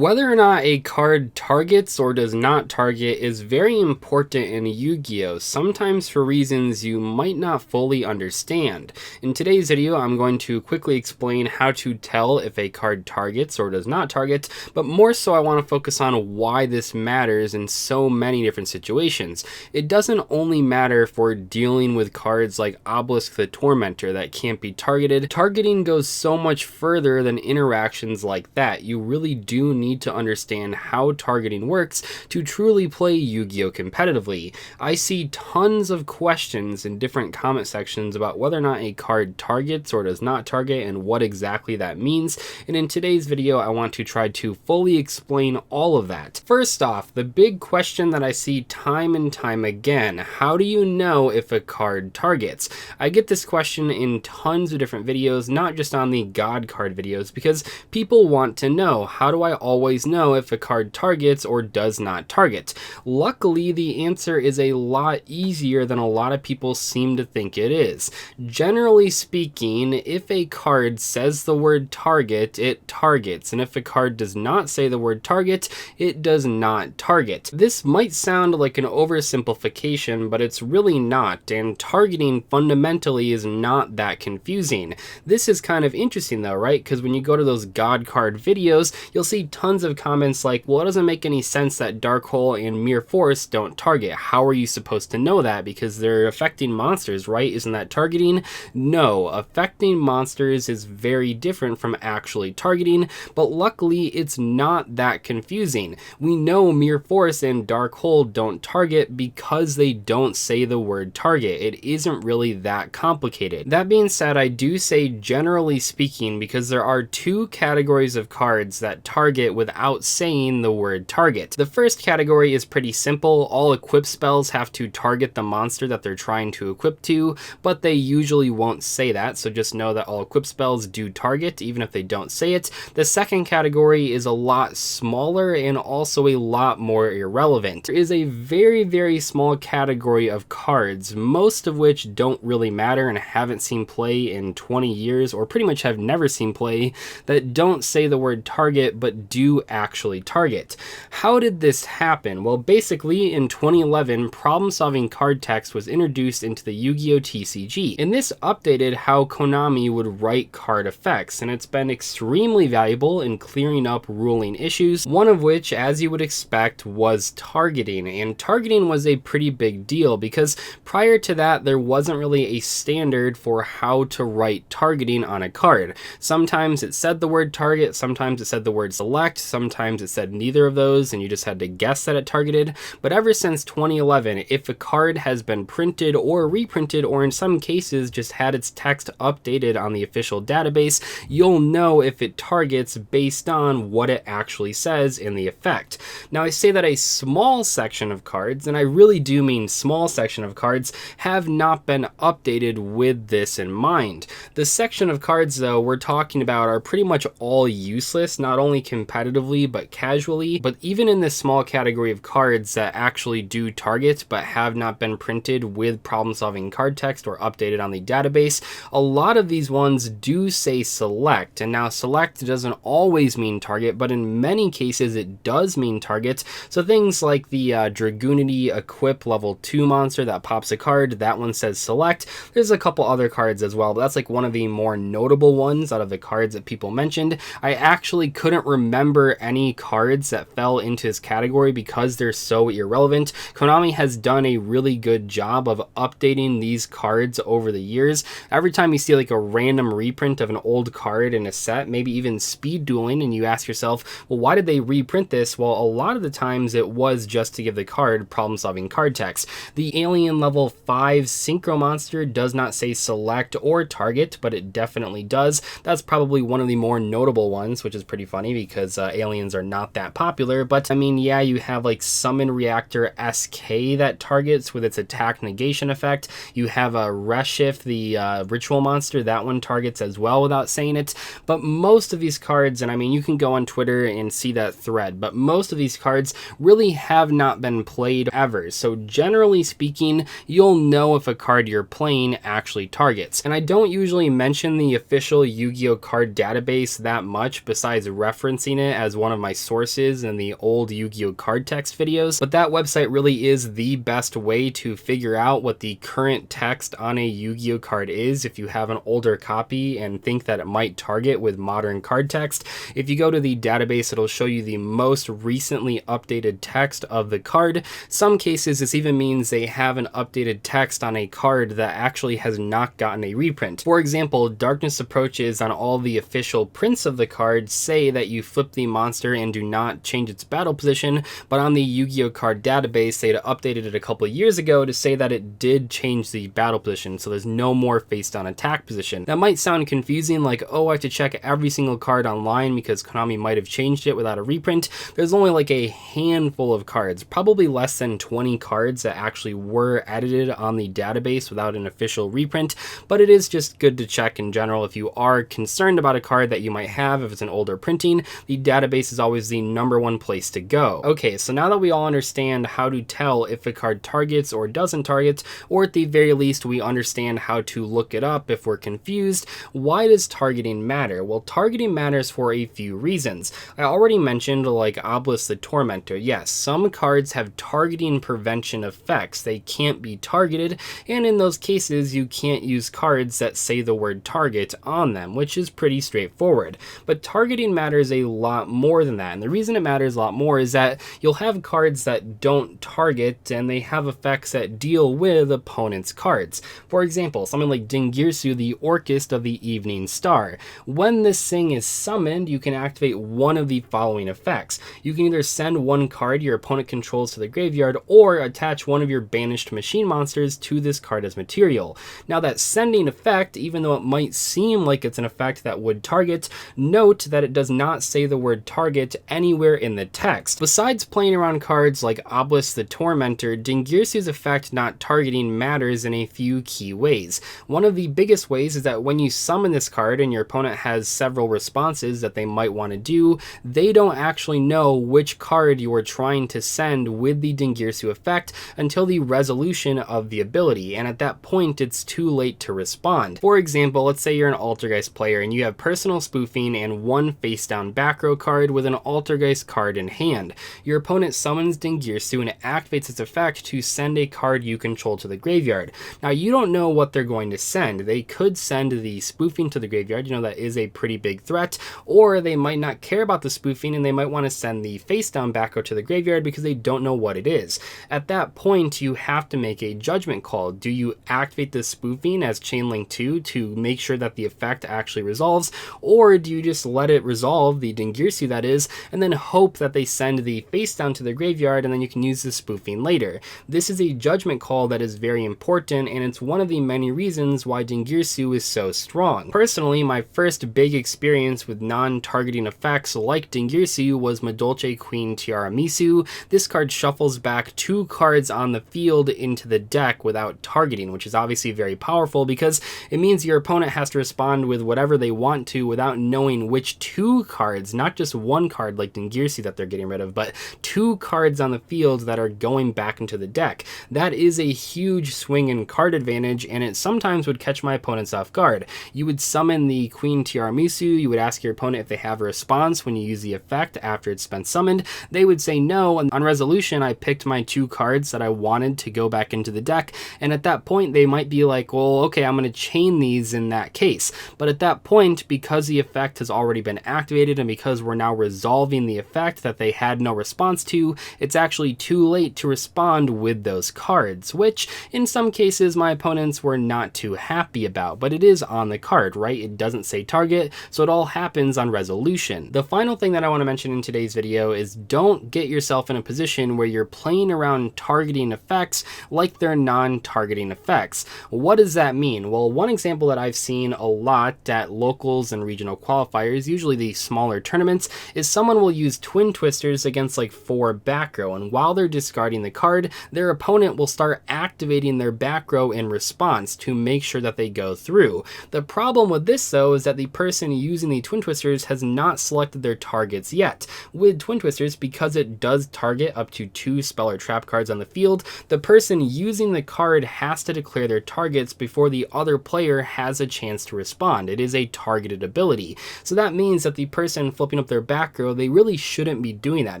Whether or not a card targets or does not target is very important in Yu-Gi-Oh! Sometimes for reasons you might not fully understand. In today's video, I'm going to quickly explain how to tell if a card targets or does not target, but more so I want to focus on why this matters in so many different situations. It doesn't only matter for dealing with cards like Obelisk the Tormentor that can't be targeted. Targeting goes so much further than interactions like that. You really do need to understand how targeting works to truly play Yu-Gi-Oh! Competitively. I see tons of questions in different comment sections about whether or not a card targets or does not target and what exactly that means, and in today's video I want to try to fully explain all of that. First off, the big question that I see time and time again: how do you know if a card targets? I get this question in tons of different videos, not just on the God card videos, because people want to know, how do I always know if a card targets or does not target? Luckily, the answer is a lot easier than a lot of people seem to think it is. Generally speaking, if a card says the word target, it targets, and if a card does not say the word target, it does not target. This might sound like an oversimplification, but it's really not, and targeting fundamentally is not that confusing. This is kind of interesting though, right? Because when you go to those God card videos, you'll see tons of comments like, well, it doesn't make any sense that Dark Hole and Mere Force don't target. How are you supposed to know that? Because they're affecting monsters, right? Isn't that targeting? No, affecting monsters is very different from actually targeting, but luckily it's not that confusing. We know Mere Force and Dark Hole don't target because they don't say the word target. It isn't really that complicated. That being said, I do say generally speaking because there are two categories of cards that target without saying the word target. The first category is pretty simple. All equip spells have to target the monster that they're trying to equip to, but they usually won't say that, so just know that all equip spells do target even if they don't say it. The second category is a lot smaller and also a lot more irrelevant. There is a very small category of cards, most of which don't really matter and haven't seen play in 20 years, or pretty much have never seen play, that don't say the word target but do actually target. How did this happen? Well, basically in 2011, problem-solving card text was introduced into the Yu-Gi-Oh! TCG, and this updated how Konami would write card effects, and it's been extremely valuable in clearing up ruling issues, one of which, as you would expect, was targeting. And targeting was a pretty big deal because prior to that there wasn't really a standard for how to write targeting on a card. Sometimes it said the word target, sometimes it said the word select, sometimes it said neither of those and you just had to guess that it targeted. But ever since 2011, if a card has been printed or reprinted, or in some cases just had its text updated on the official database, you'll know if it targets based on what it actually says in the effect. Now, I say that a small section of cards, and I really do mean small section of cards, have not been updated with this in mind. The section of cards though we're talking about are pretty much all useless, not only competitively but casually. But even in this small category of cards that actually do target but have not been printed with problem-solving card text or updated on the database, a lot of these ones do say select. And now select doesn't always mean target, but in many cases it does mean target. So things like the Dragoonity Equip level 2 monster that pops a card, that one says select. There's a couple other cards as well, but that's like one of the more notable ones out of the cards that people mentioned. I actually couldn't remember any cards that fell into this category because they're so irrelevant. Konami has done a really good job of updating these cards over the years. Every time you see like a random reprint of an old card in a set, maybe even speed dueling, and you ask yourself, well, why did they reprint this? Well, a lot of the times it was just to give the card problem-solving card text. The Alien level 5 Synchro monster does not say select or target, but it definitely does. That's probably one of the more notable ones, which is pretty funny because aliens are not that popular. But I mean, yeah, you have like Summon Reactor SK that targets with its attack negation effect. You have a Reshif, the ritual monster, that one targets as well without saying it. But most of these cards, and I mean, you can go on Twitter and see that thread, but most of these cards really have not been played ever. So generally speaking, you'll know if a card you're playing actually targets. And I don't usually mention the official Yu-Gi-Oh! Card database that much besides referencing it as one of my sources in the old Yu-Gi-Oh card text videos, but that website really is the best way to figure out what the current text on a Yu-Gi-Oh card is if you have an older copy and think that it might target with modern card text. If you go to the database, it'll show you the most recently updated text of the card. Some cases this even means they have an updated text on a card that actually has not gotten a reprint. For example, Darkness Approaches on all the official prints of the card say that you flip the monster and do not change its battle position, but on the Yu-Gi-Oh card database they'd updated it a couple of years ago to say that it did change the battle position, so there's no more face down attack position. That might sound confusing, like, oh, I have to check every single card online because Konami might have changed it without a reprint. There's only like a handful of cards, probably less than 20 cards that actually were edited on the database without an official reprint, but it is just good to check in general if you are concerned about a card that you might have. If it's an older printing, the database is always the #1 place to go. Okay, so now that we all understand how to tell if a card targets or doesn't target, or at the very least we understand how to look it up if we're confused, why does targeting matter? Well, targeting matters for a few reasons. I already mentioned like Obelisk the Tormentor. Yes, some cards have targeting prevention effects. They can't be targeted, and in those cases you can't use cards that say the word target on them, which is pretty straightforward. But targeting matters a lot more than that, and the reason it matters a lot more is that you'll have cards that don't target and they have effects that deal with opponents' cards. For example, something like Dingirsu, the Orchest of the Evening Star. When this thing is summoned, you can activate one of the following effects. You can either send one card your opponent controls to the graveyard, or attach one of your banished machine monsters to this card as material. Now that sending effect, even though it might seem like it's an effect that would target, note that it does not say the word target anywhere in the text. Besides playing around cards like Obelisk the Tormentor, Dingirsu's effect not targeting matters in a few key ways. One of the biggest ways is that when you summon this card and your opponent has several responses that they might want to do, they don't actually know which card you are trying to send with the Dingirsu effect until the resolution of the ability, and at that point it's too late to respond. For example, let's say you're an Altergeist player and you have personal spoofing and one face down back row card with an Altergeist card in hand. Your opponent summons Dingirsu and it activates its effect to send a card you control to the graveyard. Now you don't know what they're going to send. They could send the spoofing to the graveyard, you know that is a pretty big threat, or they might not care about the spoofing and they might want to send the face down back row to the graveyard because they don't know what it is. At that point you have to make a judgment call. Do you activate the spoofing as Chainlink 2 to make sure that the effect actually resolves, or do you just let it resolve, the Dingirsu that is, and then hope that they send the face down to the graveyard and then you can use the spoofing later? This is a judgment call that is very important, and it's one of the many reasons why Dingirsu is so strong. Personally, my first big experience with non-targeting effects like Dingirsu was Madolche Queen Tiramisu. This card shuffles back 2 cards on the field into the deck without targeting, which is obviously very powerful because it means your opponent has to respond with whatever they want to without knowing which 2 cards, not just one card like Dingirsu that they're getting rid of, but 2 cards on the field that are going back into the deck. That is a huge swing in card advantage, and it sometimes would catch my opponents off guard. You would summon the Queen Tiramisu, you would ask your opponent if they have a response when you use the effect after it's been summoned. They would say no, and on resolution I picked my 2 cards that I wanted to go back into the deck, and at that point they might be like, well, okay, I'm going to chain these in that case. But at that point, because the effect has already been activated and because we're now resolving the effect that they had no response to, it's actually too late to respond with those cards, which in some cases my opponents were not too happy about, but it is on the card, right? It doesn't say target, so it all happens on resolution. The final thing that I want to mention in today's video is don't get yourself in a position where you're playing around targeting effects like they're non-targeting effects. What does that mean? Well, one example that I've seen a lot at locals and regional qualifiers, usually the smaller tournaments, is someone will use Twin Twisters against like 4 back row, and while they're discarding the card, their opponent will start activating their back row in response to make sure that they go through. The problem with this though is that the person using the Twin Twisters has not selected their targets yet. With Twin Twisters, because it does target up to 2 spell or trap cards on the field, the person using the card has to declare their targets before the other player has a chance to respond. It is a targeted ability. So that means that the person flipping flipping up their back row, they really shouldn't be doing that,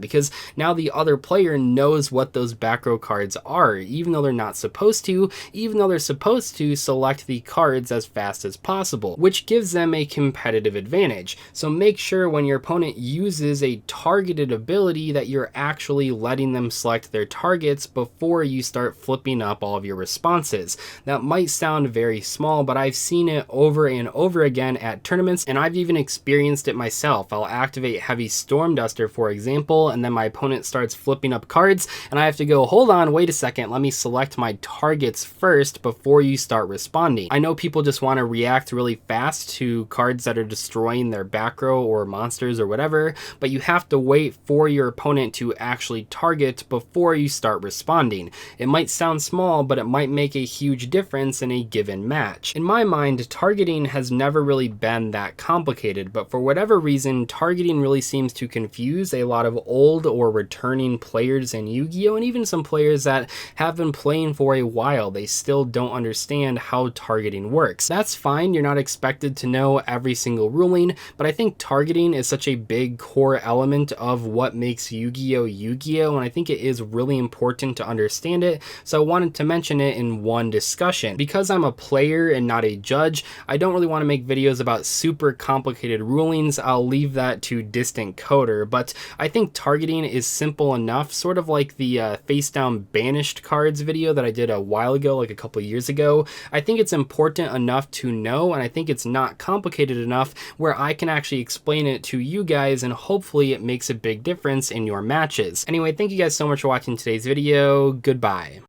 because now the other player knows what those back row cards are, even though they're not supposed to, even though they're supposed to select the cards as fast as possible, which gives them a competitive advantage. So make sure when your opponent uses a targeted ability that you're actually letting them select their targets before you start flipping up all of your responses. That might sound very small, but I've seen it over and over again at tournaments, and I've even experienced it myself. I'll activate Heavy Storm Duster, for example, and then my opponent starts flipping up cards, and I have to go, hold on, wait a second, let me select my targets first before you start responding. I know people just want to react really fast to cards that are destroying their back row or monsters or whatever, but you have to wait for your opponent to actually target before you start responding. It might sound small, but it might make a huge difference in a given match. In my mind, targeting has never really been that complicated, but for whatever reason, targeting really seems to confuse a lot of old or returning players in Yu-Gi-Oh! And even some players that have been playing for a while. They still don't understand how targeting works. That's fine, you're not expected to know every single ruling, but I think targeting is such a big core element of what makes Yu-Gi-Oh! Yu-Gi-Oh! And I think it is really important to understand it, so I wanted to mention it in one discussion. Because I'm a player and not a judge, I don't really want to make videos about super complicated rulings. I'll leave that to Distant Coder, but I think targeting is simple enough, sort of like the face down banished cards video that I did a while ago, like a couple years ago. I think it's important enough to know, and I think it's not complicated enough where I can actually explain it to you guys, and hopefully it makes a big difference in your matches. Anyway, thank you guys so much for watching today's video. Goodbye.